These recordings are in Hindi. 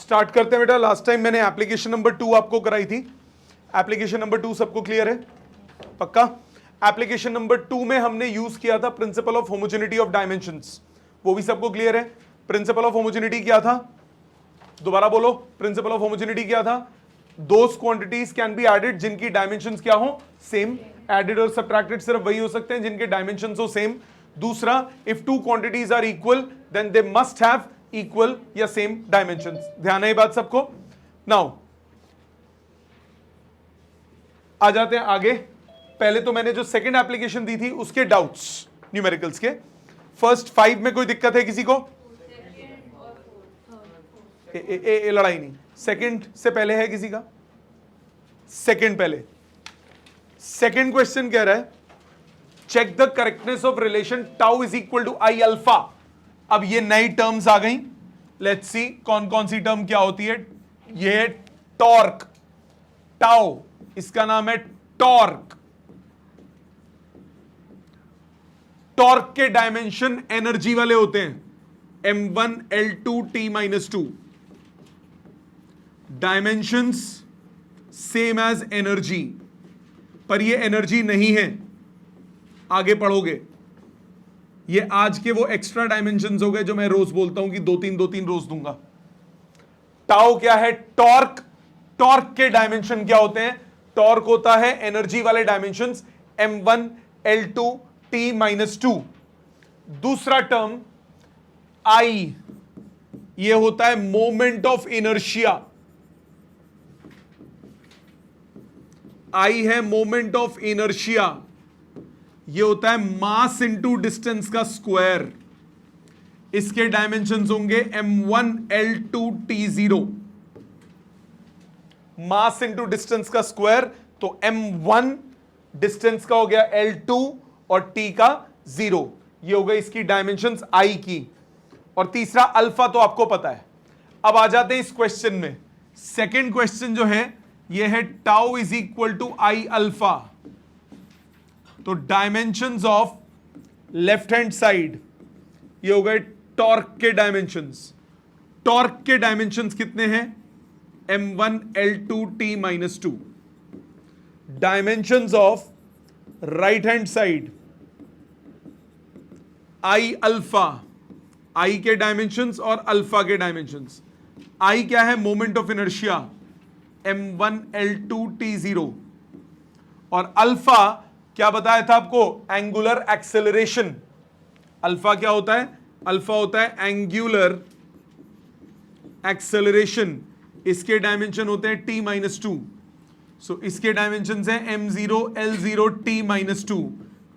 स्टार्ट करते हैं बेटा। लास्ट टाइम मैंने एप्लीकेशन नंबर 2 आपको कराई थी। एप्लीकेशन नंबर 2 सबको क्लियर है? पक्का? एप्लीकेशन नंबर 2 में हमने यूज किया था principal of homogeneity of dimensions. वो भी सबको क्लियर है? प्रिंसिपल ऑफ होमोजेनिटी क्या था? दोबारा बोलो, प्रिंसिपल ऑफ होमोजेनिटी क्या था? दोस क्वांटिटीज कैन बी एडेड जिनकी डायमेंशंस क्या हो? सेम। एडेड और सब्ट्रैक्टेड सिर्फ वही हो सकते हैं जिनके डायमेंशंस हो सेम। दूसरा, if two quantities are equal then they must have equal या सेम डायमेंशंस। ध्यान है ये बात सबको? नाउ आ जाते हैं आगे। पहले तो मैंने जो सेकंड एप्लीकेशन दी थी उसके डाउट्स न्यूमेरिकल्स के। फर्स्ट 5 में कोई दिक्कत है किसी को? लड़ाई नहीं। सेकंड से पहले है किसी का? सेकंड पहले। सेकंड क्वेश्चन कह रहा है check the correctness of relation tau is equal to I alpha. अब ये नई टर्म्स आ गई। लेट्स सी कौन कौन सी टर्म क्या होती है। ये है टॉर्क। टाउ इसका नाम है टॉर्क। टॉर्क के डायमेंशन एनर्जी वाले होते हैं, m1 l2 t-2। Dimensions same as energy, पर ये एनर्जी नहीं है, आगे पढ़ोगे। ये आज के वो एक्स्ट्रा डायमेंशंस हो गए जो मैं रोज बोलता हूं कि 2-3 रोज दूंगा। टाउ क्या है? टॉर्क। टॉर्क के डायमेंशन क्या होते हैं? टॉर्क होता है एनर्जी वाले डायमेंशंस m1 l2 t-2। दूसरा टर्म आई, ये होता है मोमेंट ऑफ इनर्शिया। आई है मोमेंट ऑफ इनर्शिया। ये होता है मास इंटू डिस्टेंस का स्क्वायर। इसके डायमेंशंस होंगे m1 l2 t0। Mass into distance का स्क्वायर, तो m1 डिस्टेंस का हो गया l2 और t का 0। ये हो गई इसकी डायमेंशंस आई की। और तीसरा अल्फा तो आपको पता है। अब आ जाते हैं इस क्वेश्चन में। सेकंड क्वेश्चन जो है ये है tau is equal to I alpha. तो dimensions of left hand side ये हो गए टॉर्क के डायमेंशंस। टॉर्क के डायमेंशंस कितने हैं? m1 l2 t-2। Dimensions of right hand side I alpha. I के डायमेंशंस और अल्फा के डायमेंशंस। आई क्या है? Moment of inertia m1 l2 t0। और अल्फा क्या बताया था आपको? Angular acceleration. अल्फा क्या होता है? अल्फा होता है एंगुलर एक्सेलरेशन। इसके डायमेंशन होते हैं t-2। सो इसके डायमेंशन हैं m0 l0 t-2।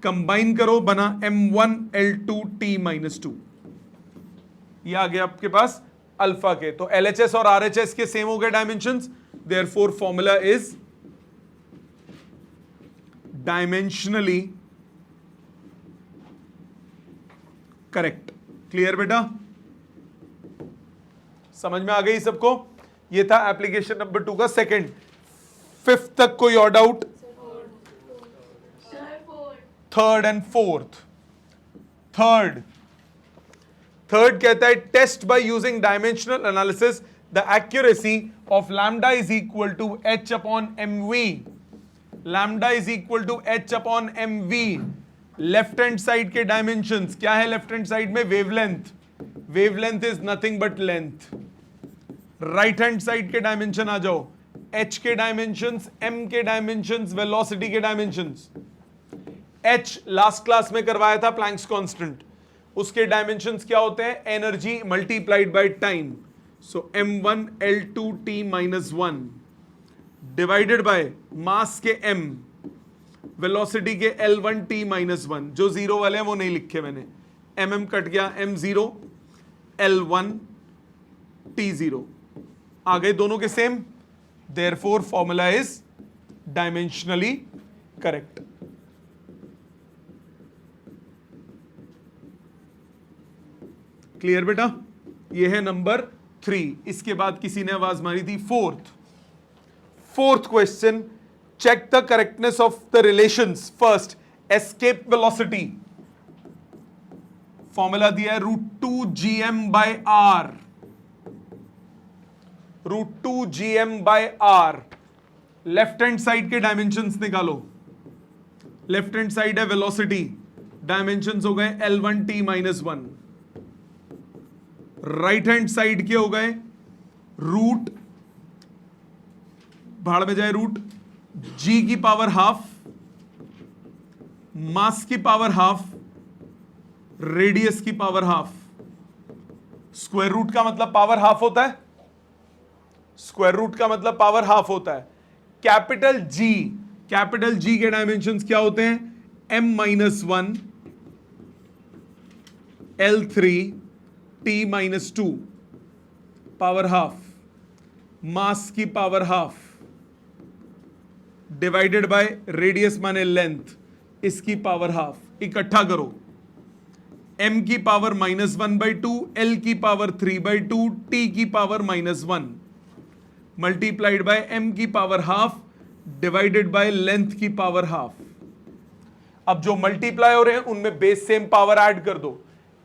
कंबाइन करो, बना m1 l2 t-2। ये आ गया आपके पास अल्फा के। तो LHS और RHS के सेम हो गए dimensions, therefore formula is dimensionally correct. Clear बेटा? समझ में आ गई सबको? ये था एप्लीकेशन नंबर 2 का सेकंड। 5th तक कोई और doubt? Third and fourth. Third कहता है test by using dimensional analysis the accuracy of lambda is equal to h upon mv। Lambda is equal to h upon mv। Left hand side के डायमेंशंस क्या है? लेफ्ट हैंड साइड में wavelength. Wavelength is nothing but length. Right hand side के डायमेंशन आ जाओ। h के डायमेंशंस, m के डायमेंशंस, वेलोसिटी के डायमेंशंस। h लास्ट क्लास में करवाया था प्लैंक्स कांस्टेंट। उसके डायमेंशंस क्या होते हैं? Energy multiplied by time. So m1 l2 t-1 divided by mass के m, वेलोसिटी के l1 t-1। जो जीरो वाले हैं वो नहीं लिखे मैंने, mm कट गया, m0 l1 t0 आ गए दोनों के same. Therefore formula is dimensionally correct. Clear बेटा? ये है नंबर 3। इसके बाद किसी ने आवाज मारी थी fourth question. Check the correctness of the relations. First, escape velocity formula दिया है √2 gm/r। √2gm/r। Left hand side के डायमेंशंस निकालो। लेफ्ट हैंड साइड है वेलोसिटी, डायमेंशंस हो गए L1t-1। राइट हैंड साइड के हो गए रूट, भाड़ में जाए रूट g की पावर हाफ, मास की पावर हाफ, रेडियस की पावर हाफ। स्क्वायर रूट का मतलब पावर हाफ होता है, स्क्वायर रूट का मतलब पावर हाफ होता है। कैपिटल जी के डायमेंशंस क्या होते हैं? m-1 L3 t-2 power half, मास की power half divided by radius माने लेंथ, इसकी पावर हाफ। इकट्ठा करो, m की पावर -1/2, L की पावर 3/2, t की पावर -1 मल्टीप्लाइड बाय m की power half divided by length की पावर हाफ। अब जो मल्टीप्लाई हो रहे हैं उनमें बेस सेम पावर ऐड कर दो।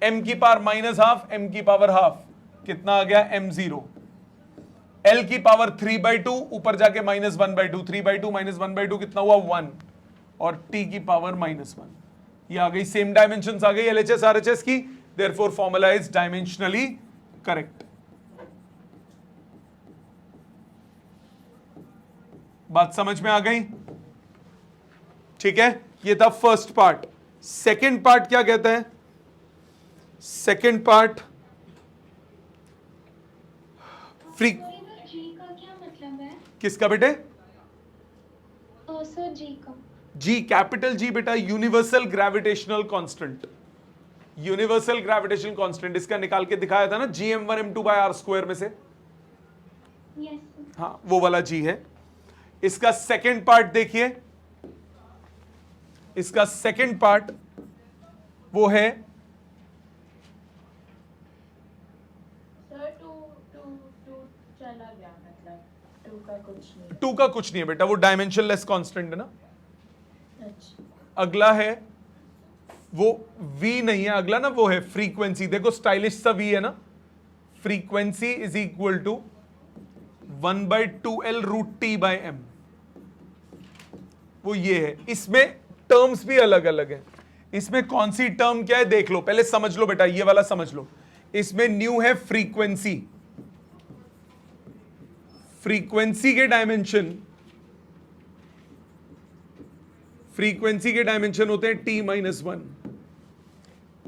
m की पावर -हाफ, m की पावर हाफ, कितना आ गया? m0। L की पावर 3/2, ऊपर जाके -1/2, 3/2 -1/2 कितना हुआ? 1। और t की पावर -1। ये आ गई, सेम डायमेंशंस आ गई LHS RHS की, therefore formula is dimensionally correct. बात समझ में आ गई? ठीक है, ये था फर्स्ट पार्ट। सेकंड पार्ट क्या कहता है? सेकंड पार्ट फ्री जी का क्या मतलब है? किसका बेटे? सर जी का। जी, कैपिटल जी बेटा, universal gravitational constant. Universal gravitational constant इसका निकाल के दिखाया था ना, gm1m2/r² में से। यस। हाँ, वो वाला जी है। इसका सेकंड पार्ट देखिए, इसका सेकंड पार्ट वो है सर टू चला गया, मतलब टू का कुछ नहीं। 2 का कुछ नहीं है बेटा, वो डायमेंशनलेस कांस्टेंट है ना। अच्छा। अगला है वो v नहीं है, अगला ना वो है फ्रीक्वेंसी। देखो स्टाइलिश सा v है ना। Frequency is equal to 1/2L√T/m। वो ये है। इसमें टर्म्स भी अलग अलग है। इसमें कौन सी टर्म क्या है देख लो, पहले समझ लो बेटा, ये वाला समझ लो। इसमें न्यू है फ्रीक्वेंसी। फ्रीक्वेंसी के डायमेंशन, फ्रीक्वेंसी के डायमेंशन होते हैं t-1।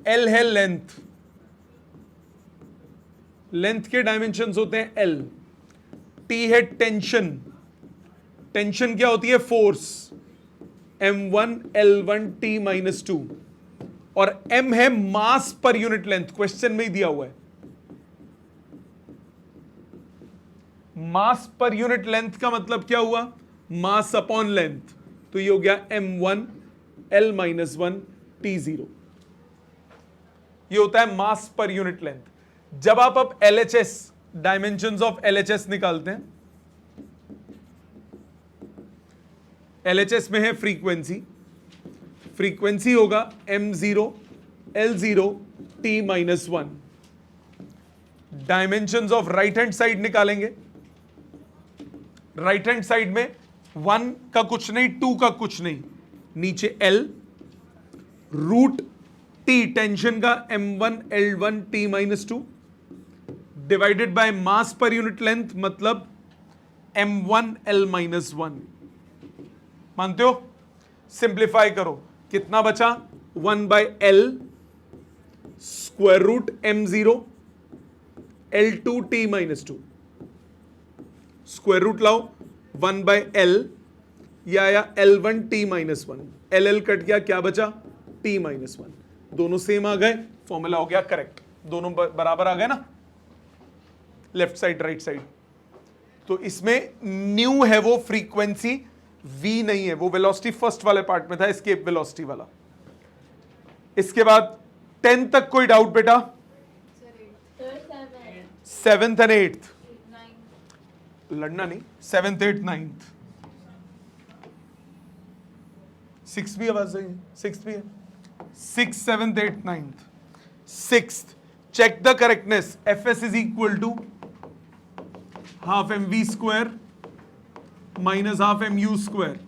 L है लेंथ, लेंथ के डायमेंशंस होते हैं L। T है टेंशन, टेंशन क्या होती है? Force, m1 L1 t-2। और m है मास पर यूनिट लेंथ, क्वेश्चन में ही दिया हुआ है। मास पर यूनिट लेंथ का मतलब क्या हुआ? Mass upon length. तो ये हो गया m1 L-1 t0। ये होता है मास पर यूनिट लेंथ। जब आप अब LHS, डायमेंशंस ऑफ LHS निकालते हैं, LHS में है फ्रीक्वेंसी, फ्रीक्वेंसी होगा m0 L0 t-1। Dimensions of right hand side निकालेंगे। राइट हैंड साइड में 1 का कुछ नहीं, 2 का कुछ नहीं, नीचे L रूट T टेंशन का m1 L1 t-2 divided by mass per unit length, मतलब m1 L-1। मानते हो? सिंप्लीफाई करो, कितना बचा? 1/L square root m0 L2 t-2। Square root लाओ, 1/L, या आया L1 t-1। LL कट गया, क्या बचा? t-1। दोनों सेम आ गए, फॉर्मूला हो गया करेक्ट। दोनों बराबर आ गए ना, लेफ्ट साइड राइट साइड। तो इसमें न्यू है वो फ्रीक्वेंसी, v नहीं है, वो वेलोसिटी फर्स्ट वाले पार्ट में था, एस्केप वेलोसिटी वाला। इसके बाद 10 तक कोई डाउट बेटा? 7th एंड 8th लड़ना नहीं, 7th 8th 9th 6 भी आवाज है, 6th भी है, 6th 7th 8th 9th 6th। Check the correctness. Fs is equal to half M V square minus half M U square,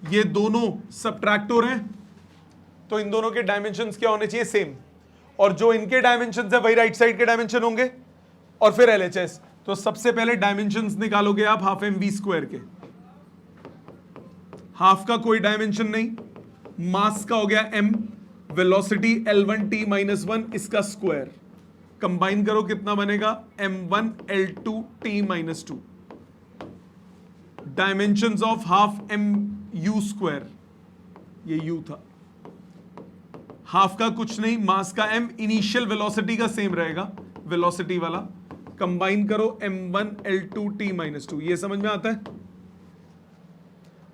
ये दोनों सबट्रैक्ट हो रहे हैं, तो इन दोनों के डायमेंशंस क्या होने चाहिए? सेम। और जो इनके डायमेंशंस है वही राइट साइड के डायमेंशन होंगे, और फिर एलएचएस। तो सबसे पहले डायमेंशंस निकालोगे आप हाफ एम वी स्क्वायर के। हाफ का कोई डायमेंशन नहीं, मास का हो गया m, वेलोसिटी L1t माइनस 1 इसका स्क्वायर, कंबाइन करो कितना बनेगा? m1 L2t minus 2। Dimensions of half M U square, ये u था, हाफ का कुछ नहीं, मास का m, इनिशियल वेलोसिटी का सेम रहेगा, वेलोसिटी वाला, कंबाइन करो m1 L2t माइनस 2। ये समझ में आता है?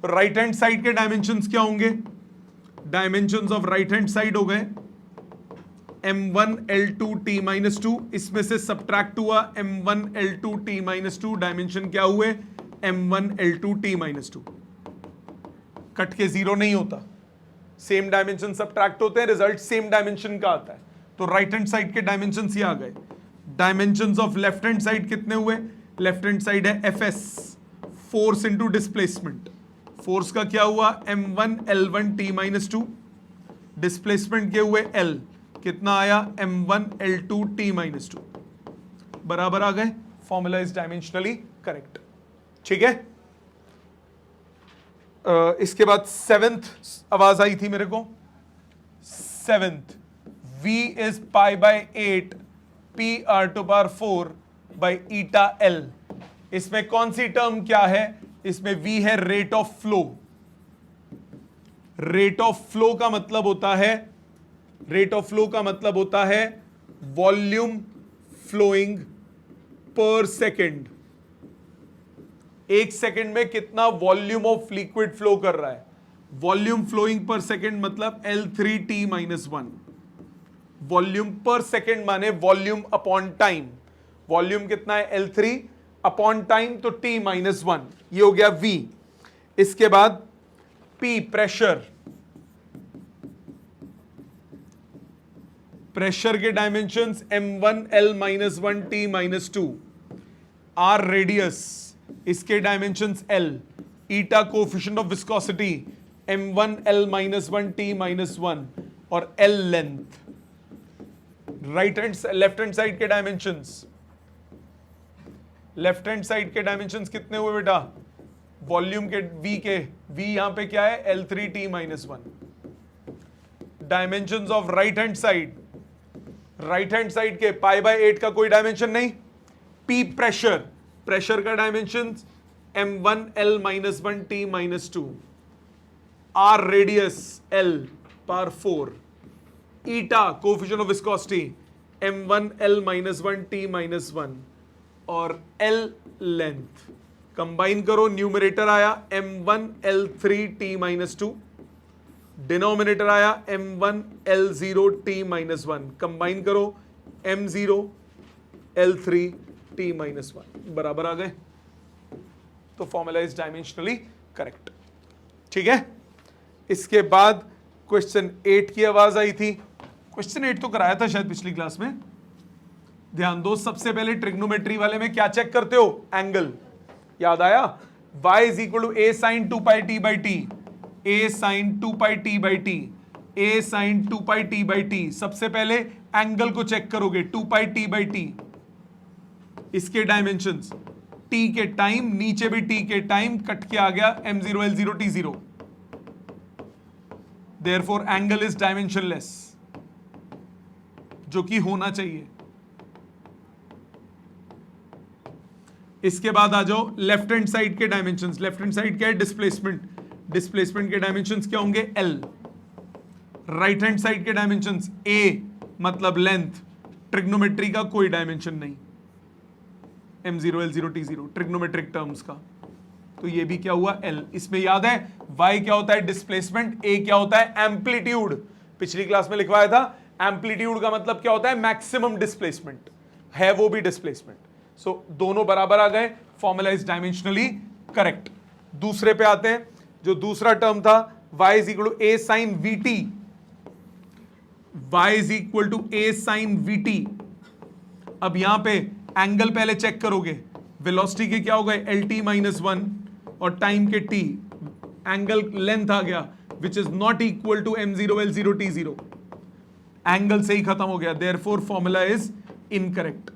राइट हैंड साइड के डायमेंशंस क्या होंगे? Dimensions of right hand side हो गए m1 L2t माइनस 2, इसमें से सबट्रैक्ट हुआ m1 L2t माइनस 2, डायमेंशन क्या हुए? m1 L2t minus 2। कट के जीरो नहीं होता, सेम डायमेंशन सबट्रैक्ट होते हैं, रिजल्ट सेम डायमेंशन का आता है। तो राइट हैंड साइड के डायमेंशंस ये आ गए। Dimensions of left hand side कितने हुए? लेफ्ट हैंड साइड है Fs, force into displacement. Force का क्या हुआ? m1 L1t माइनस 2, डिस्प्लेसमेंट के हुए L, कितना आया? m1 L2t माइनस 2, बराबर आ गए। Formula is dimensionally correct. ठीक है, इसके बाद सेवेंथ आवाज आई थी मेरे को, seventh, v is pi by 8 p r⁴ by eta l। इसमें कौन सी टर्म क्या है? इसमें v है rate of flow. Rate of flow का मतलब होता है, रेट ऑफ फ्लो का मतलब होता है वॉल्यूम फ्लोइंग पर सेकेंड। एक सेकेंड में कितना वॉल्यूम ऑफ लिक्विड फ्लो कर रहा है? वॉल्यूम फ्लोइंग पर सेकेंड मतलब L3t माइनस 1। वॉल्यूम पर सेकेंड माने वॉल्यूम अपॉन टाइम। वॉल्यूम कितना है? L3 अपॉन टाइम, तो t माइनस 1, ये हो गया v। इसके बाद p प्रेशर, प्रेशर के dimensions m1 L minus 1 t minus 2, r radius, इसके dimensions L, eta coefficient of viscosity m1 L minus 1 t minus 1, और L length. Right hand left hand side के डायमेंशंस, लेफ्ट हैंड साइड के डायमेंशंस कितने हुए बेटा? वॉल्यूम के v यहां पे क्या है? L3t minus 1। Dimensions of right hand side, right hand side के पाई बाय 8 का कोई डायमेंशन नहीं। p प्रेशर, प्रेशर का dimension m1 L minus 1 t minus 2, r radius L power 4, eta coefficient of viscosity m1 L minus 1 t minus 1, और L लेंथ। कंबाइन करो, न्यूमरेटर आया m1 L3t माइनस 2, डिनोमिनेटर आया m1 L0t माइनस 1, कंबाइन करो m0 L3t माइनस 1, बराबर आ गए। तो फॉर्मूला इज डायमेंशनली करेक्ट। ठीक है, इसके बाद क्वेश्चन 8 की आवाज आई थी। क्वेश्चन 8 तो कराया था शायद पिछली क्लास में, ध्यान दो। सबसे पहले ट्रिग्नोमेट्री वाले में क्या चेक करते हो? एंगल। याद आया? y is equal to a sin 2 pi t by T, a sin 2 pi t by T, a sin 2 pi t by T. सबसे पहले एंगल को चेक करोगे, 2 pi t बाई टी। इसके डायमेंशंस t के टाइम, नीचे भी t के टाइम, कट के आ गया m0 L0 t0। Therefore angle is dimensionless, जो कि होना चाहिए। इसके बाद आ जाओ लेफ्ट हैंड साइड के डायमेंशंस। लेफ्ट हैंड साइड क्या है? डिस्प्लेसमेंट। डिस्प्लेसमेंट के डायमेंशंस क्या होंगे? L। राइट हैंड साइड के डायमेंशंस A मतलब लेंथ, ट्रिग्नोमेट्री का कोई डायमेंशन नहीं, m0 L0 t0 trigonometric terms का। तो ये भी क्या हुआ? L। इसमें याद है y क्या होता है? डिस्प्लेसमेंट, A क्या होता है? एम्पलीट्यूड। पिछली क्लास में लिखवाया था, एम्पलीट्यूड का मतलब क्या होता है? मैक्सिमम डिस्प्लेसमेंट है, वो भी डिस्प्लेसमेंट। सो दोनों बराबर आ गए, फॉर्मूला इज डायमेंशनली करेक्ट। दूसरे पे आते हैं, जो दूसरा टर्म था y is equal to a sin vt, y is equal to a sin vt। अब यहां पे एंगल पहले चेक करोगे, वेलोसिटी के क्या हो गए एल टी माइनस वन और टाइम के टी, एंगल लेंथ आ गया which is not equal to M zero L zero T zero, angle से ही खत्म हो गया, देयरफॉर फॉर्मूला इज इनकरेक्ट।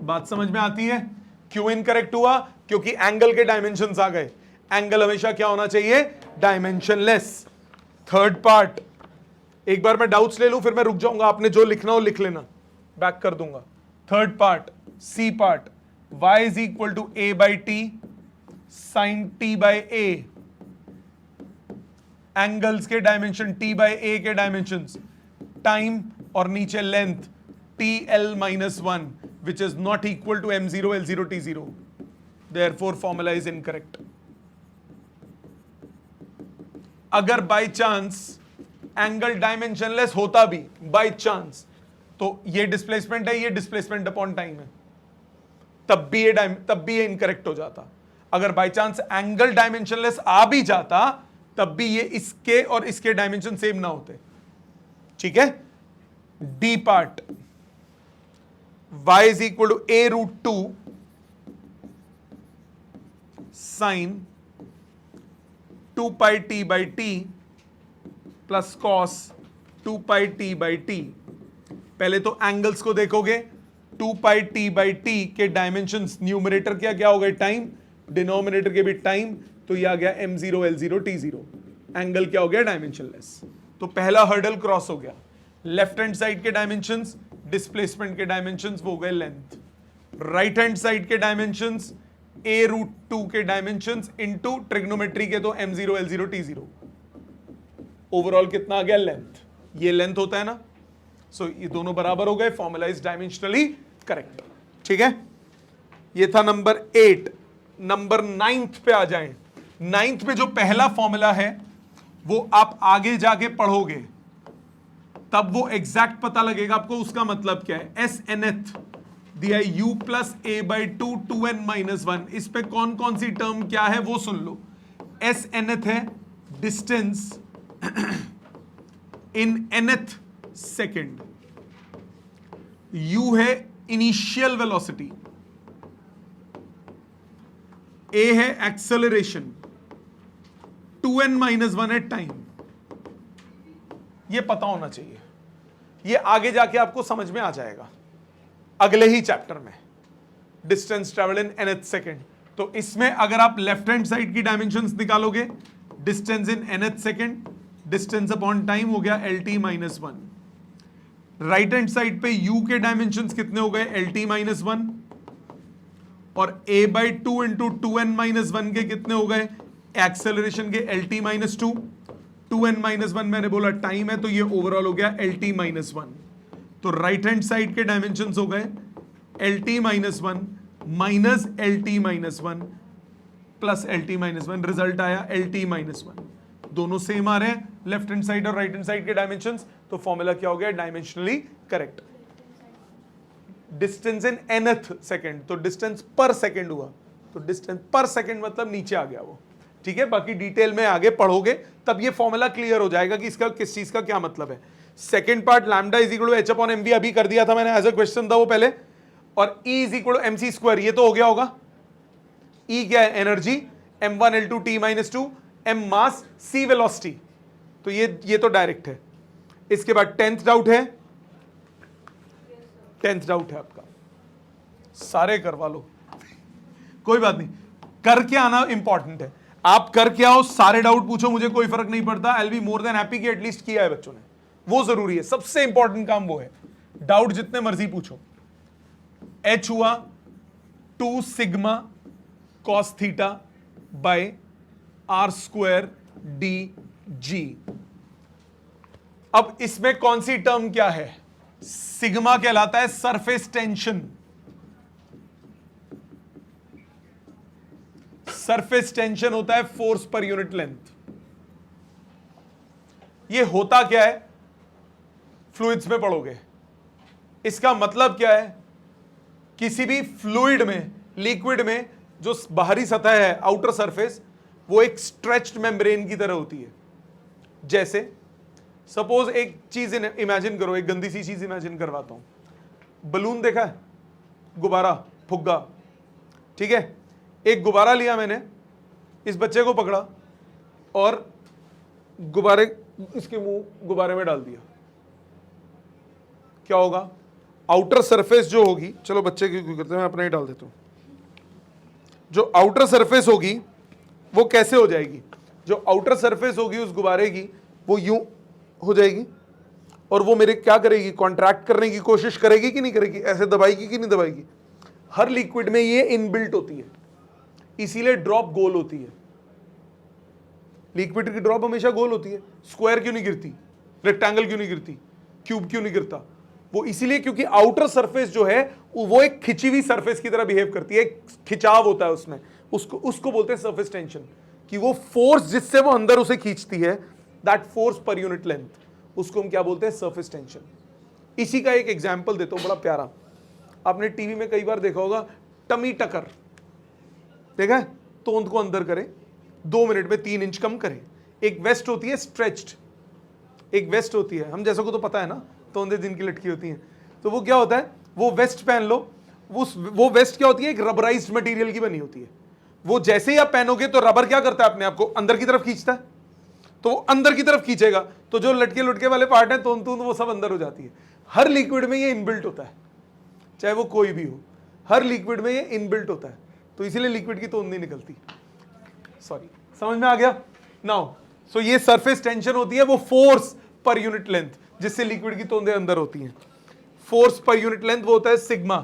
बात समझ में आती है? क्यों इनकरेक्ट हुआ? क्योंकि एंगल के डायमेंशंस आ गए। एंगल हमेशा क्या होना चाहिए? डायमेंशनलेस। थर्ड पार्ट, एक बार मैं डाउट्स ले लूं फिर मैं रुक जाऊंगा, आपने जो लिखना हो लिख लेना, बैक कर दूंगा। Third part, C part, y is equal to a by T sine t by a, angles के डायमेंशन t बाई a के डायमेंशंस, टाइम और नीचे length tl minus one which is not equal to m0 l0 t0, therefore formula is incorrect। अगर बाय चांस एंगल डायमेंशनलेस होता भी बाय चांस, तो ये डिस्प्लेसमेंट है, ये डिस्प्लेसमेंट अपॉन टाइम है, तब भी ये इनकरेक्ट हो जाता। अगर बाय चांस एंगल डायमेंशनलेस आ भी जाता तब भी ये इसके और इसके डायमेंशन सेम ना होते। ठीक है? D part, y is equal to a root 2 sin 2 pi t by t plus cos 2 pi t by t। पहले तो एंगल्स को देखोगे, 2 pi t by t के डायमेंशंस, न्यूमरेटर क्या हो गए टाइम, डिनोमिनेटर के भी टाइम, तो ये आ गया m0 l0 t0, एंगल क्या हो गया डायमेंशनलेस। तो पहला हर्डल क्रॉस हो गया। लेफ्ट हैंड साइड के डायमेंशंस, डिस्प्लेसमेंट के डायमेंशंस वो गए लेंथ, राइट हैंड साइड के डायमेंशंस a रूट 2 के डायमेंशंस इनटू ट्रिग्नोमेट्री के तो m0 l0 t0, ओवरऑल कितना आ गया लेंथ, ये लेंथ होता है ना। सो ये दोनों बराबर हो गए, फॉर्मूला इज डायमेंशनली करेक्ट। ठीक है? ये था नंबर 8। नंबर 9 पे आ जाएं। 9 पे जो पहला फॉर्मूला है वो आप आगे जाके पढ़ोगे तब वो एग्जैक्ट पता लगेगा आपको उसका मतलब क्या है। एस एन एथ दिया u plus A by two two N minus one, इस पे कौन कौन सी टर्म क्या है वो सुन लो। एस एनथ है distance in nth second, u है इनिशियल वेलोसिटी, a है एक्सेलरेशन, 2n माइनस वन है टाइम। ये पता होना चाहिए, ये आगे जाके आपको समझ में आ जाएगा अगले ही चैप्टर में। Distance travel in nth second, तो इसमें अगर आप लेफ्ट हैंड साइड की डायमेंशंस निकालोगे, distance in nth second, distance upon time हो गया lt minus one. Right hand side पे u के डायमेंशंस कितने हो गए lt माइनस वन, और a by two into two N minus one के कितने हो गए एक्सेलरेशन के lt minus two, 2n minus one मैंने बोला टाइम है, तो ये ओवरऑल हो गया lt माइनस वन। तो राइट हैंड साइड के डायमेंशंस हो गए lt minus one minus lt minus one plus lt minus one, result आया lt माइनस वन। दोनों सेम आ रहे हैं, लेफ्ट हैंड साइड और राइट हैंड साइड के डायमेंशंस, तो फॉर्मूला क्या हो गया dimensionally correct. Distance in nth second, तो डिस्टेंस पर सेकेंड हुआ, तो डिस्टेंस पर सेकेंड मतलब नीचे आ गया वो। ठीक है? बाकी डिटेल में आगे पढ़ोगे तब ये फॉर्मूला क्लियर हो जाएगा कि इसका किस चीज का क्या मतलब है। Second part lambda is equal to H upon MV अभी कर दिया था मैंने, एज अ क्वेश्चन था वो पहले, और E is equal to MC square, ये तो हो गया होगा। E क्या है energy, m1 l2 t minus two, m mass c velocity, तो ये तो डायरेक्ट है। इसके बाद 10th डाउट है, 10th डाउट है आपका, सारे करवा लो कोई बात नहीं, करके आना इंपॉर्टेंट है। आप करके आओ, सारे डाउट पूछो, मुझे कोई फर्क नहीं पड़ता, I will be more than happy कि एटलीस्ट किया है बच्चों ने, वो जरूरी है, सबसे इंपॉर्टेंट काम वो है। डाउट जितने मर्जी पूछो। H हुआ 2 sigma cos theta by R square D G. अब इसमें कौन सी टर्म क्या है? सिग्मा कहलाता है सरफेस टेंशन, सरफेस टेंशन होता है फोर्स पर यूनिट लेंथ। ये होता क्या है फ्लूइड्स में पढ़ोगे। इसका मतलब क्या है, किसी भी फ्लूइड में, लिक्विड में जो बाहरी सतह है आउटर सरफेस, वो एक स्ट्रेच्ड मेम्ब्रेन की तरह होती है। जैसे सपोज एक चीज इमेजिन करो, एक गंदी सी चीज इमेजिन करवाता हूं, बलून देखा है, गुब्बारा, फुग्गा, ठीक है। एक गुब्बारा लिया मैंने, इस बच्चे को पकड़ा और गुब्बारे, इसके मुंह गुब्बारे में डाल दिया, क्या होगा? आउटर सरफेस जो होगी, चलो बच्चे की क्यों करते हैं, मैं अपना ही डाल देता हूं। जो आउटर सरफेस होगी वो कैसे हो जाएगी? जो आउटर सरफेस होगी उस गुब्बारे की, वो यूं हो जाएगी और वो मेरे क्या करेगी? कॉन्ट्रैक्ट करने की कोशिश करेगी कि नहीं करेगी? ऐसे दबाएगी कि नहीं दबाएगी? हर लिक्विड में ये इनबिल्ट होती है, इसीलिए ड्रॉप गोल होती है। लिक्विड की ड्रॉप हमेशा गोल होती है। स्क्वायर क्यों नहीं गिरती? रेक्टेंगल क्यों नहीं गिरती? क्यूब क्यों नहीं गिरता? वो इसीलिए क्योंकि आउटर सरफेस जो है वो एक खिंची हुई सरफेस की तरह बिहेव करती है, एक खिंचाव होता है उसमें, उसको बोलते हैं सरफेस टेंशन। कि वो फोर्स जिससे वो अंदर उसे खींचती है, that force per unit length, उसको हम क्या बोलते हैं? Surface tension. इसी का एक एग्जाम्पल देता हूं बड़ा प्यारा। आपने टीवी में कई बार देखा होगा, टमी टकर देखा है? तोंद को अंदर करें, 2 मिनट में 3 इंच कम करें। एक वेस्ट होती है स्ट्रेच्ड, एक वेस्ट होती है, हम जैसा को तो पता है ना, तोंदे जिनकी लटकी होती हैं, तो वो क्या होता है? वो वेस्ट पहन लो, वो वेस्ट क्या होती है? एक रबराइज्ड मटेरियल की बनी होती है। वो जैसे ही आप पहनोगे तो रबर क्या करता है? अपने आप को अंदर की तरफ खींचता है, तो वो अंदर की तरफ खींचेगा, तो जो लटके लुटके वाले पार्ट है, तोंद वो सब अंदर हो जाती है। हर लिक्विड में ये इनबिल्ट होता है, चाहे वो कोई भी हो, हर लिक्विड में ये इनबिल्ट होता है, तो इसीलिए लिक्विड की तोंद नहीं निकलती। सॉरी, समझ में आ गया? नाउ सो ये सरफेस टेंशन होती है, वो फोर्स पर यूनिट लेंथ जिससे लिक्विड की तोंदें अंदर होती हैं। फोर्स पर यूनिट लेंथ वो होता है सिग्मा।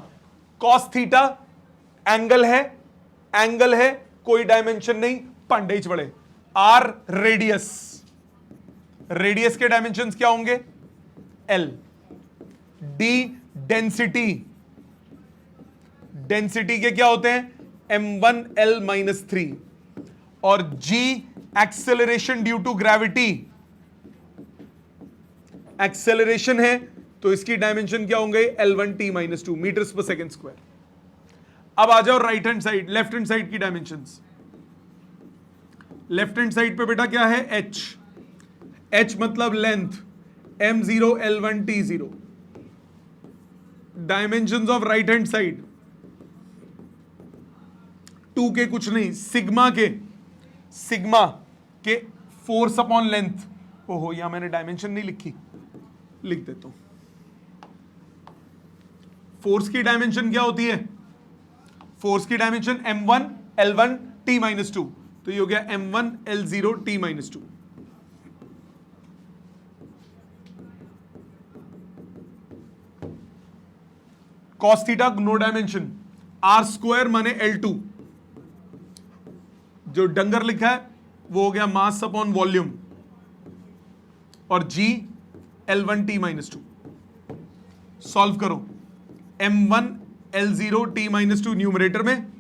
कॉस थीटा एंगल है, कोई डायमेंशन नहीं, पांडे ही बड़े। आर रेडियस के डायमेंशंस क्या होंगे? एल। डी डेंसिटी के क्या होते हैं? m1l-3। और g acceleration due to gravity, acceleration है तो इसकी डायमेंशन क्या होंगे? L1t-2 मीटर्स पर सेकेंड स्क्वायर। अब आ जाओ right hand side, left hand side की डायमेंशंस। लेफ्ट हैंड साइड पे बेटा क्या है? h मतलब length, m0l1t0। Dimensions of right hand side 2 के कुछ नहीं, सिग्मा के फोर्स अपॉन लेंथ। ओहो, यहां मैंने डायमेंशन नहीं लिखी, लिख देता हूं। फोर्स की डायमेंशन क्या होती है? फोर्स की डायमेंशन m1l1t-2, तो ये हो गया m1l0t-2। cos theta no dimension, r square माने L2, जो डंगर लिखा है वो हो गया मास अपॉन वॉल्यूम, और g L1t-2। सॉल्व करो, m1l0t-2 न्यूमरेटर में,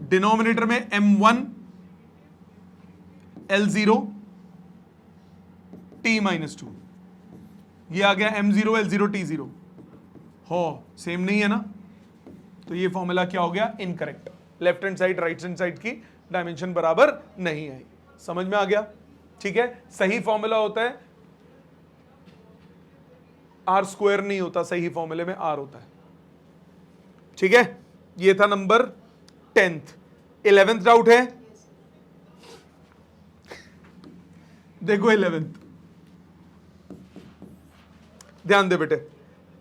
डिनोमिनेटर में m1l0t-2, ये आ गया m0l0t0। हो सेम नहीं है ना, तो ये फॉर्मूला क्या हो गया? Incorrect. Left hand side right hand side की डायमेंशन बराबर नहीं आई। समझ में आ गया? ठीक है, सही फॉर्मूला होता है आर स्क्वायर नहीं होता, सही फॉर्मूले में आर होता है। ठीक है, ये था नंबर 10th। 11th डाउट है? देखो 11th, ध्यान दे बेटे,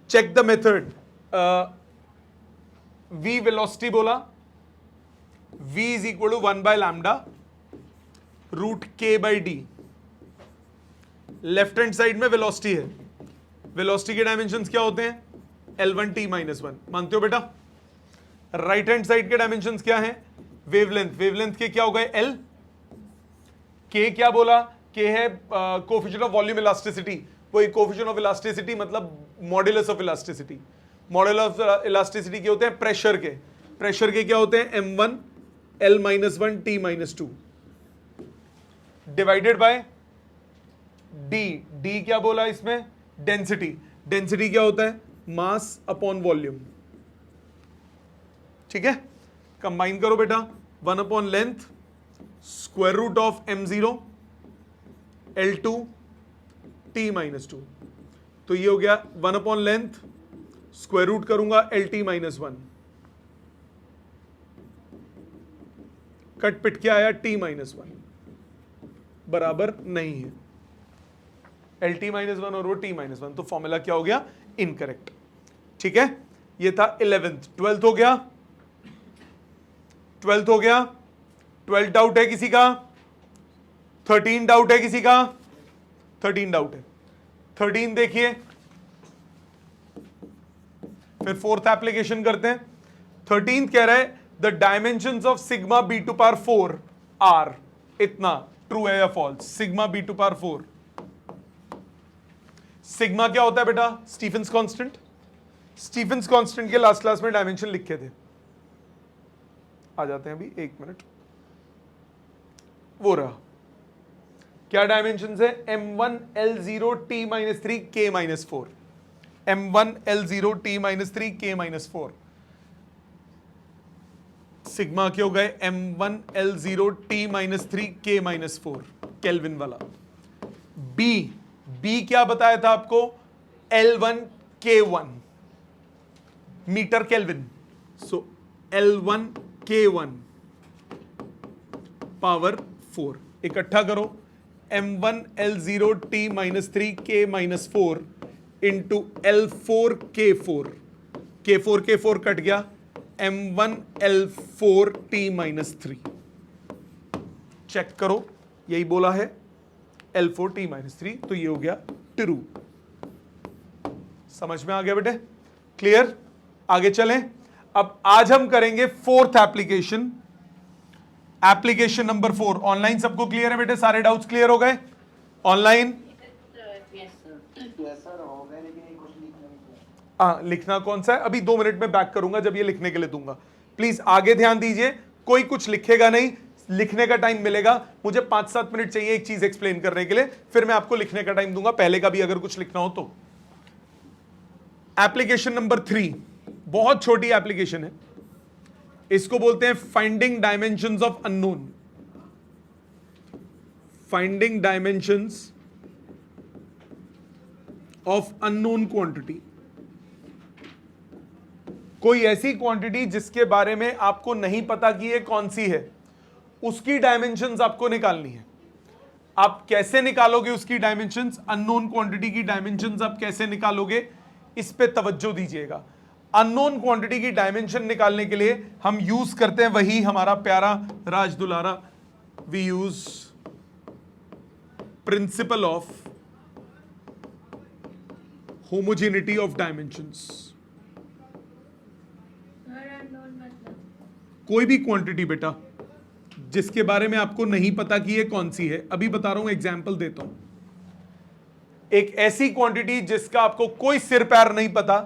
check the method. v velocity बोला, v is equal to 1/λ root k by D. Left hand side में वेलोसिटी है, वेलोसिटी के डायमेंशंस क्या होते हैं? L1t-1, मानते हो बेटा? राइट हैंड साइड के डायमेंशंस क्या हैं? वेवलेंथ, वेवलेंथ के क्या हो गए? L। k क्या बोला? k है कोएफिशिएंट ऑफ वॉल्यूम इलास्टिसिटी, वो कोएफिशिएंट ऑफ इलास्टिसिटी मतलब modulus of elasticity. Modulus of elasticity के होते हैं प्रेशर के, प्रेशर के क्या होते हैं? m1l-1t-2 divided by d। d क्या बोला इसमें? डेंसिटी। डेंसिटी क्या होता है? Mass upon volume. ठीक है, कंबाइन करो बेटा, 1 upon length square root of m0 L2 t-2, तो ये हो गया 1 अपॉन लेंथ स्क्वायर रूट करूंगा LT माइनस 1, कट पिट क्या आया T माइनस 1 बराबर नहीं है, LT माइनस 1 और वो T माइनस 1, तो फॉर्मूला क्या हो गया, इनकरेक्ट। ठीक है, ये था 11th। 12th हो गया, 12th हो गया। 12 डाउट है किसी का? 13 डाउट है किसी का? 13 डाउट है। 13 देखिए, फिर फोर्थ एप्लीकेशन करते हैं। 13th कह रहा है the dimensions of sigma B to power 4 are, इतना ट्रू है या false? Sigma B to power 4, sigma क्या होता है बेटा? Stefan's constant. स्टीफेंस कांस्टेंट के लास्ट क्लास में डायमेंशन लिखे थे, आ जाते हैं अभी, एक मिनट। वो रहा, क्या डायमेंशन है? m1 l0 t minus 3 k minus 4, m1 l0 t minus 3 k minus 4। Sigma के हो गए m1 l0 t minus 3 k minus 4, kelvin वाला। बी क्या बताया था आपको? L1 K1 मीटर केल्विन, सो L1 K1 पावर 4, इकट्ठा करो m1 l0 t minus 3 k minus 4 into L4 K4, K4 cut गया, m1 L4 t minus 3, check करो, यही बोला है L4 t माइनस 3, तो ये हो गया ट्रू। समझ में आ गया बेटे? क्लियर? आगे चलें। अब आज हम करेंगे fourth application, application number 4। Online सबको क्लियर है बेटे? सारे डाउट्स क्लियर हो गए ऑनलाइन? हाँ, लिखना कौन सा है? अभी 2 मिनट में बैक करूंगा जब ये लिखने के लिए दूंगा। प्लीज आगे ध्यान दीजिए, कोई कुछ लिखेगा नहीं, लिखने का टाइम मिलेगा। मुझे 5-7 मिनट चाहिए एक चीज एक्सप्लेन करने के लिए, फिर मैं आपको लिखने का टाइम दूंगा, पहले का भी अगर कुछ लिखना हो तो। एप्लीकेशन नंबर 3 बहुत छोटी एप्लीकेशन है, इसको बोलते हैं finding dimensions of unknown. Finding dimensions of unknown quantity. कोई ऐसी क्वांटिटी जिसके बारे में आपको नहीं पता कि ये कौन सी है, उसकी डायमेंशंस आपको निकालनी है। आप कैसे निकालोगे उसकी डायमेंशंस? अननोन क्वांटिटी की डायमेंशंस आप कैसे निकालोगे, इस पे तवज्जो दीजिएगा। अननोन क्वांटिटी की डायमेंशन निकालने के लिए हम यूज करते हैं वही हमारा प्यारा राज दुलारा, we use principle of homogeneity of dimensions. कोई भी क्वांटिटी बेटा जिसके बारे में आपको नहीं पता कि ये कौन सी है, अभी बता रहा हूं, एग्जाम्पल देता हूं। एक ऐसी क्वांटिटी जिसका आपको कोई सिर पैर नहीं पता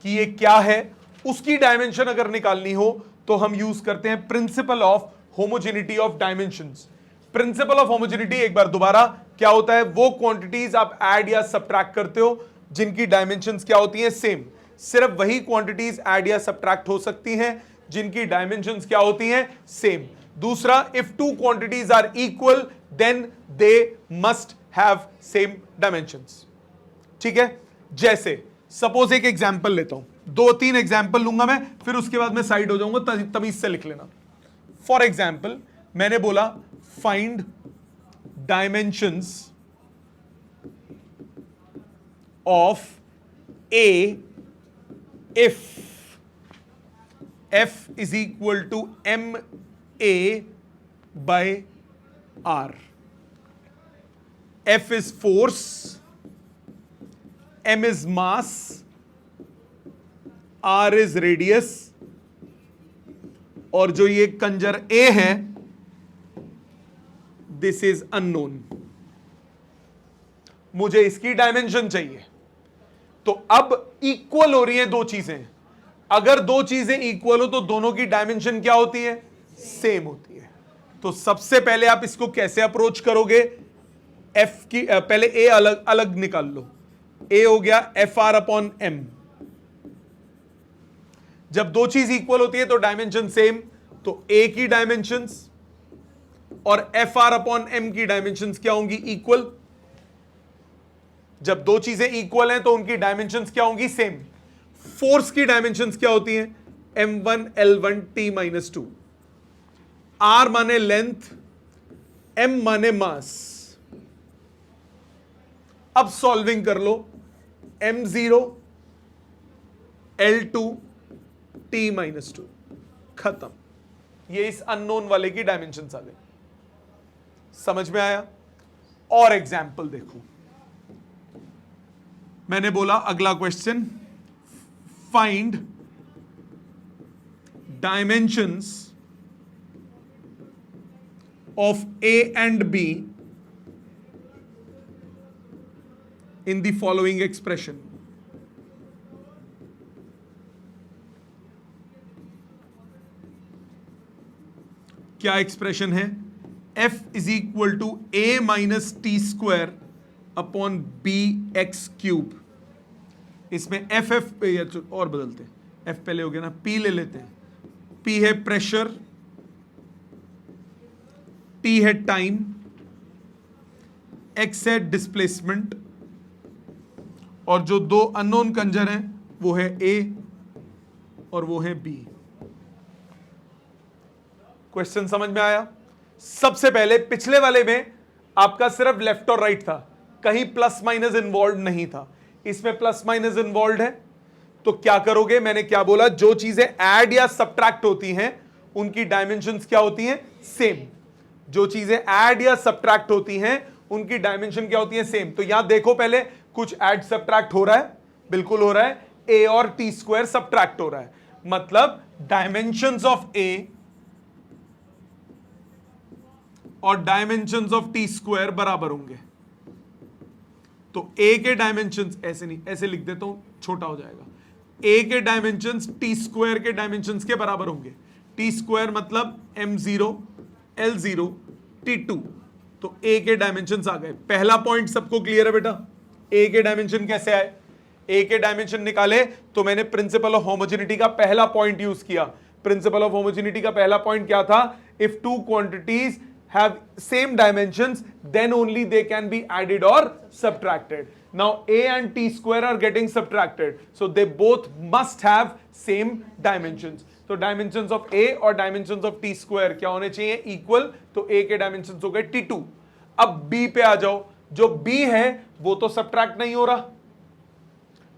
कि ये क्या है, उसकी डायमेंशन अगर निकालनी हो तो हम यूज करते हैं principal of homogeneity of dimensions. Principal of homogeneity, एक बार दोबारा, क्या होता है? वो क्वांटिटीज आप ऐड या सब्ट्रैक्ट करते हो जिनकी डायमेंशंस क्या होती हैं? सेम। सिर्फ वही क्वांटिटीज ऐड या सब्ट्रैक्ट हो सकती हैं जिनकी डायमेंशंस क्या होती हैं? सेम। दूसरा, if two quantities are equal then they must have same dimensions. ठीक है? जैसे सपोज एक एग्जांपल लेता हूं, 2-3 एग्जांपल लूंगा मैं, फिर उसके बाद मैं साइड हो जाऊंगा, तमीज से लिख लेना। फॉर एग्जांपल मैंने बोला find dimensions of A if F is equal to MA by R. F is force, M is mass, R is radius, और जो ये कंजर A है, this is unknown. मुझे इसकी डायमेंशन चाहिए। तो अब इक्वल हो रही है दो चीजें। अगर दो चीजें इक्वल हो तो दोनों की डायमेंशन क्या होती है? सेम होती है। तो सबसे पहले आप इसको कैसे अप्रोच करोगे? एफ की पहले ए अलग अलग निकाल लो। ए हो गया एफ आर अपॉन एम। जब दो चीज इक्वल होती है तो डायमेंशन सेम, तो ए की डायमेंशंस और एफ आर अपॉन एम की डायमेंशंस क्या होंगी? इक्वल। जब दो चीजें इक्वल हैं तो उनकी डायमेंशंस क्या होंगी? सेम। फोर्स की डायमेंशंस क्या होती हैं? m1 l1 t minus 2। r माने लेंथ, m माने मास। अब सॉल्विंग कर लो, m0 l2 t माइनस 2, खत्म। ये इस अननोन वाले की डायमेंशंस आ गई। समझ में आया? और एग्जाम्पल देखो, मैंने बोला अगला question, find dimensions of A and B in the following expression. क्या एक्सप्रेशन है? f is equal to a minus T square upon B X cube. इसमें एफ और बदलते हैं, f पहले हो गया ना, p ले लेते हैं। p है प्रेशर, t है टाइम, x है डिस्प्लेसमेंट, और जो दो अननोन कंजर हैं वो है a और वो है b। क्वेश्चन समझ में आया? सबसे पहले पिछले वाले में आपका सिर्फ लेफ्ट और राइट था, कहीं प्लस माइनस इन्वॉल्व नहीं था। इसमें प्लस माइनस इन्वॉल्व है, तो क्या करोगे? मैंने क्या बोला? जो चीजें ऐड या सब्ट्रैक्ट होती हैं उनकी डायमेंशंस क्या होती हैं? सेम। जो चीजें ऐड या सब्ट्रैक्ट होती हैं उनकी डायमेंशन क्या होती है? सेम। तो यहां देखो, पहले कुछ ऐड सब्ट्रैक्ट हो रहा है, बिल्कुल हो रहा है। a और टी स्क्वायर सब्ट्रैक्ट हो रहा है, मतलब डायमेंशंस ऑफ a और डायमेंशंस ऑफ टी स्क्वायर बराबर होंगे। तो a के डायमेंशंस, ऐसे नहीं, ऐसे लिख देता हूं, छोटा हो जाएगा। a के डायमेंशंस टी स्क्वायर के डायमेंशंस के बराबर होंगे। टी स्क्वायर मतलब m0 l0 t2। तो a के डायमेंशंस आ गए। पहला पॉइंट सबको क्लियर है बेटा? a के डायमेंशन कैसे आए? a के डायमेंशन निकाले तो मैंने प्रिंसिपल ऑफ होमोजेनिटी का पहला पॉइंट यूज किया। प्रिंसिपल ऑफ होमोजेनिटी का पहला पॉइंट क्या था? If two quantities have same dimensions, then only they can be added or subtracted. Now a and t square are getting subtracted, so they both must have same dimensions. तो dimensions of a और dimensions of t square क्या होने चाहिए? Equal। तो a के dimensions हो गए t2। अब b पे आ जाओ। जो b है वो तो subtract नहीं हो रहा,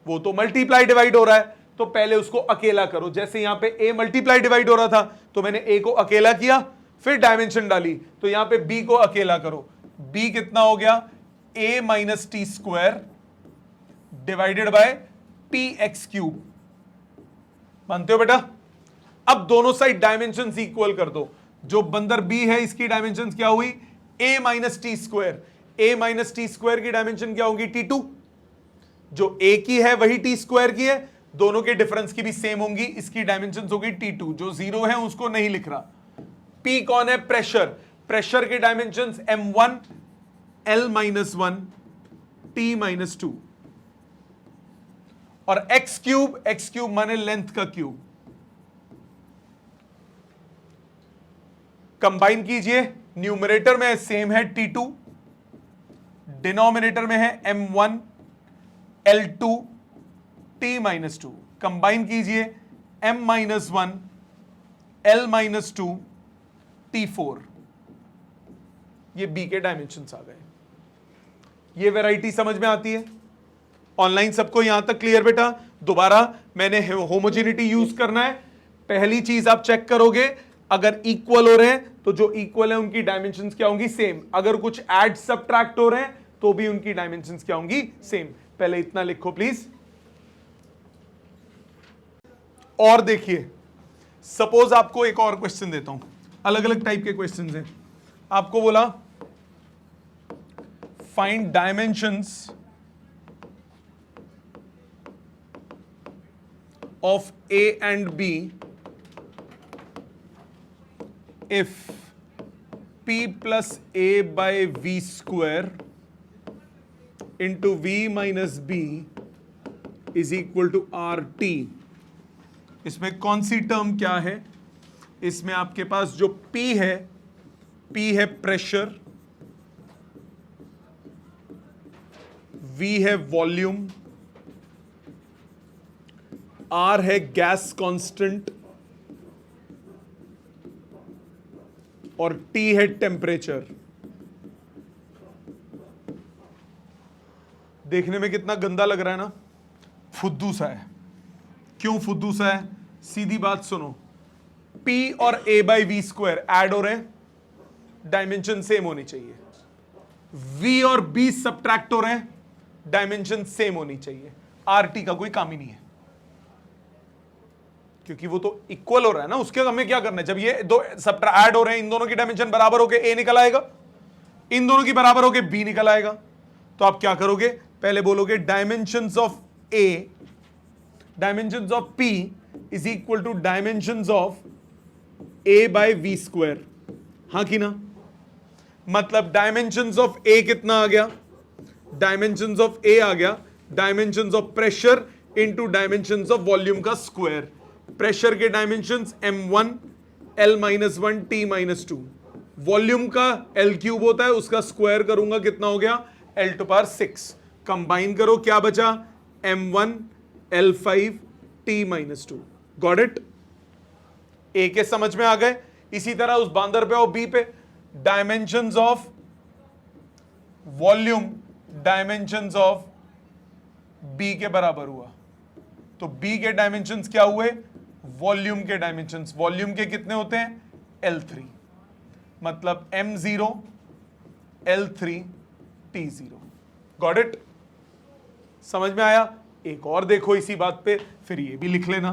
वो तो मल्टीप्लाई डिवाइड हो रहा है। तो पहले उसको अकेला करो। जैसे यहां पे a मल्टीप्लाई डिवाइड हो रहा था, तो मैंने a को अकेला किया, फिर डायमेंशन डाली, तो यहां पे b को अकेला करो। b कितना हो गया? a minus T square divided by P x cube. मानते हो बेटा? अब दोनों साइड डायमेंशन इक्वल कर दो। जो बंदर b है इसकी डायमेंशन क्या हुई? a minus T square. a minus T square की डायमेंशन क्या होगी? t2। जो a की है वही टी स्क्वायर की है, दोनों के डिफरेंस की भी सेम होंगी। इसकी डायमेंशन होगी t2। जो जीरो है उसको नहीं लिख रहा। P कौन है? प्रेशर। प्रेशर के dimensions m1 l minus 1 t minus 2, और x क्यूब माने लेंथ का क्यूब। कंबाइन कीजिए, न्यूमरेटर में सेम है t2, डिनोमिनेटर में है m1 l2 t minus 2। Combine कीजिए, m minus 1 l minus 2 T4। ये b के डायमेंशंस आ गए। ये वैरायटी समझ में आती है? ऑनलाइन सबको यहां तक क्लियर बेटा? दोबारा मैंने होमोजेनिटी यूज करना है। पहली चीज आप चेक करोगे, अगर इक्वल हो रहे हैं तो जो इक्वल है उनकी डायमेंशंस क्या होंगी? सेम। अगर कुछ ऐड सब्ट्रैक्ट हो रहे हैं तो भी उनकी डायमेंशंस क्या होंगी? सेम। पहले इतना लिखो प्लीज। और देखिए, सपोज आपको एक और क्वेश्चन देता हूं, अलग अलग टाइप के क्वेश्चंस हैं। आपको बोला find dimensions of a and b if p plus a by v square into v minus b is equal to rt। इसमें कौन सी टर्म क्या है? इसमें आपके पास जो P है प्रेशर, V है वॉल्यूम, आर है गैस कांस्टेंट और टी है टेम्परेचर। देखने में कितना गंदा लग रहा है ना, फुद्दू सा है। क्यों फुद्दू सा है? सीधी बात सुनो, P और A by V square add हो रहे हैं, डायमेंशन सेम होनी चाहिए। V और B सब्ट्रैक्ट हो रहे हैं, डायमेंशन सेम होनी चाहिए। RT का कोई काम ही नहीं है, क्योंकि वो तो इक्वल हो रहा है ना, उसके हमें क्या करना है? जब ये दो सब्ट्रैक्ट ऐड हो रहे हैं, इन दोनों की डायमेंशन बराबर होके A निकल आएगा, इन दोनों की बराबर होके B निकल आएगा। तो आप क्या करोगे? पहले बोलोगे dimensions of A, dimensions of P is equal to dimensions of A by V square. हाँ कि ना? मतलब डायमेंशंस ऑफ A कितना आ गया? डायमेंशंस ऑफ A आ गया dimensions of pressure into dimensions of volume का स्क्वायर। प्रेशर के dimensions m1 L-1 T-2, volume का L क्यूब होता है, उसका स्क्वायर करूंगा, कितना हो गया? L⁻⁶। कंबाइन करो, क्या बचा? m1 L5 T-2। Got it? ए के समझ में आ गए? इसी तरह उस बांदर पे और बी पे, dimensions of volume dimensions of B के बराबर हुआ, तो बी के डायमेंशंस क्या हुए? वॉल्यूम के डायमेंशंस। वॉल्यूम के कितने होते हैं? L3, मतलब m0 L3 T0। Got it? समझ में आया? एक और देखो इसी बात पे, फिर ये भी लिख लेना।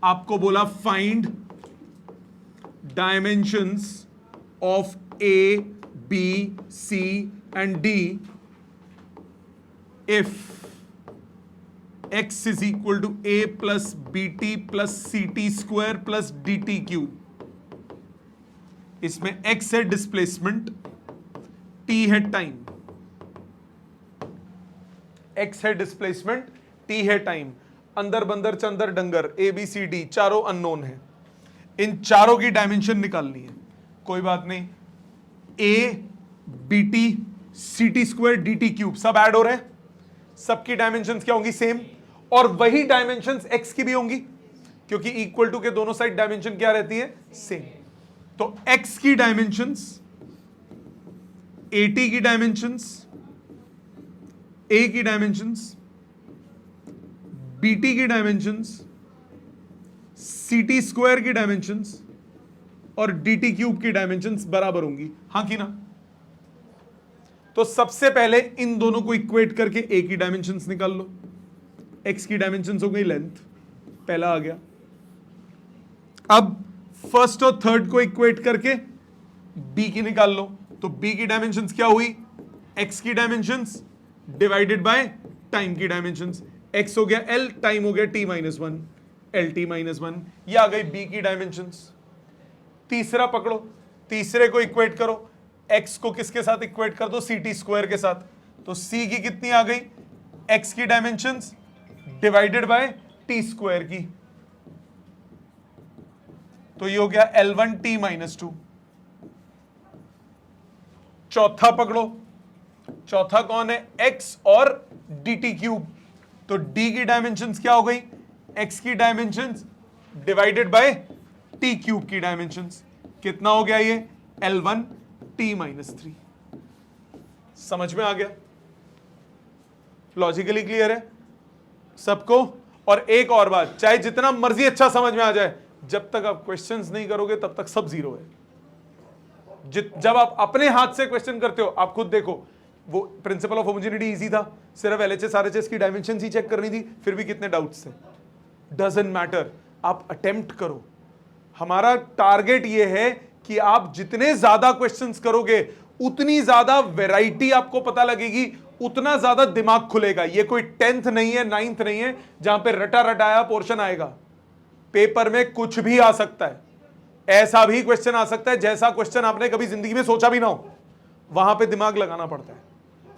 आपको बोला find dimensions of A, B, C and D if x is equal to A plus BT plus CT square plus DT cube. इसमें x है डिस्प्लेसमेंट, t है टाइम। x है डिस्प्लेसमेंट, t है टाइम। अंदर बंदर चंदर डंगर ABCD चारों अननोन है, इन चारों की डायमेंशन निकालनी है। कोई बात नहीं, A BT CT square DT cube सब ऐड हो रहे हैं, सबकी डायमेंशंस क्या होंगी? सेम। और वही डायमेंशंस x की भी होंगी, क्योंकि इक्वल टू के दोनों साइड डायमेंशन क्या रहती है? सेम। तो x की डायमेंशंस, AT की डायमेंशंस, A की डायमेंशंस, BT की डायमेंशंस, CT स्क्वायर की डायमेंशंस और DT क्यूब की डायमेंशंस बराबर होंगी। हाँ कि ना? तो सबसे पहले इन दोनों को इक्वेट करके A की डायमेंशंस निकाल लो। X की डायमेंशंस हो गई लेंथ, पहला आ गया। अब फर्स्ट और थर्ड को इक्वेट करके B की निकाल लो, तो B की डायमेंशंस क्या हुई? X की डायमेंशंस डिवाइडेड बाय टाइम की डायमेंशंस। X हो गया L, टाइम हो गया T-1, LT-1, ये आ गई B की डायमेंशंस। तीसरा पकड़ो, तीसरे को इक्वेट करो, x को किसके साथ इक्वेट कर दो? CT स्क्वायर के साथ। तो C की कितनी आ गई? x की dimensions divided by T square की, तो ये हो गया L1 T-2। चौथा पकड़ो, चौथा कौन है? x और DT क्यूब। तो D की डायमेंशंस क्या हो गई? x की dimensions divided by T cube की डायमेंशंस, कितना हो गया ये? L1 T-3। समझ में आ गया? लॉजिकली क्लियर है सबको? और एक और बात, चाहे जितना मर्जी अच्छा समझ में आ जाए, जब तक आप क्वेश्चंस नहीं करोगे तब तक सब जीरो है। जब आप अपने हाथ से क्वेश्चन करते हो, आप खुद देखो, वो प्रिंसिपल ऑफ होमोजेनिटी इजी था, सिर्फ LHS RHS की डायमेंशन ही चेक करनी थी, फिर भी कितने डाउट्स थे। डजंट मैटर, आप अटेम्प्ट करो। हमारा टारगेट ये है कि आप जितने ज्यादा क्वेश्चंस करोगे, उतनी ज्यादा वैरायटी आपको पता लगेगी, उतना ज्यादा दिमाग खुलेगा। ये कोई 10th नहीं है, 9th नहीं है, जहां पे रटा रटाया पोर्शन आएगा। पेपर में कुछ भी आ सकता है, ऐसा भी क्वेश्चन आ सकता है जैसा क्वेश्चन आपने कभी जिंदगी में सोचा भी ना हो, वहां पे दिमाग लगाना पड़ता है।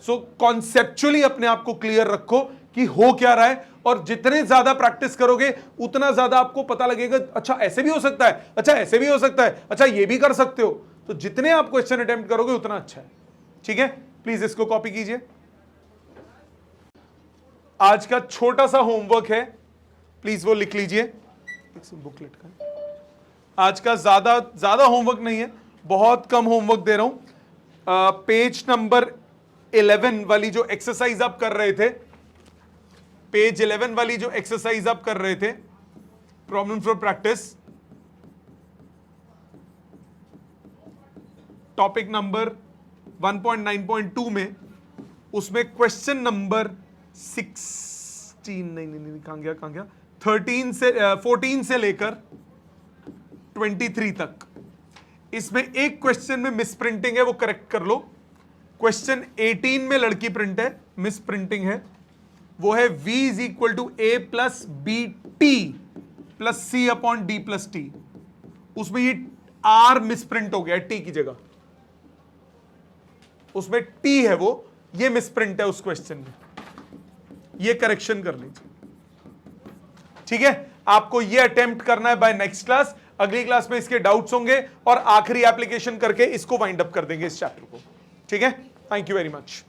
सो कॉन्सेप्चुअली अपने आप को क्लियर रखो कि हो क्या रहा है, और जितने ज्यादा प्रैक्टिस करोगे उतना ज्यादा आपको पता लगेगा, अच्छा ऐसे भी हो सकता है, अच्छा ऐसे भी हो सकता है, अच्छा ये भी कर सकते हो। तो जितने आप क्वेश्चन अटेम्प्ट करोगे उतना अच्छा है। ठीक है, प्लीज इसको कॉपी कीजिए। आज का छोटा सा होमवर्क है, प्लीज वो लिख लीजिए, बुकलेट का। आज का ज्यादा होमवर्क नहीं है, बहुत कम होमवर्क दे रहा हूं। पेज नंबर 11 वाली जो एक्सरसाइज आप कर रहे थे, पेज 11 वाली जो एक्सरसाइज आप कर रहे थे, problem for practice, topic number 1.9.2 में, उसमें क्वेश्चन नंबर 16 नहीं कहां गया 14 से लेकर 23 तक, इसमें एक क्वेश्चन में मिस प्रिंटिंग है, वो करेक्ट कर लो। क्वेश्चन 18 में लड़की प्रिंट है, मिस प्रिंटिंग है, वो है v is equal to a plus B T plus C upon D plus T. उसमें ये r मिस प्रिंट हो गया है t की जगह, उसमें t है, वो ये मिस प्रिंट है उस क्वेश्चन में, ये करेक्शन कर लीजिए, ठीक है। आपको ये अटेम्प्ट करना है बाय नेक्स्ट क्लास। अगली क्लास में इसके डाउट्स होंगे और आखिरी एप्लीकेशन करके इसको वाइंड अप कर देंगे इस चैप्टर को, ठीक है। Thank you very much.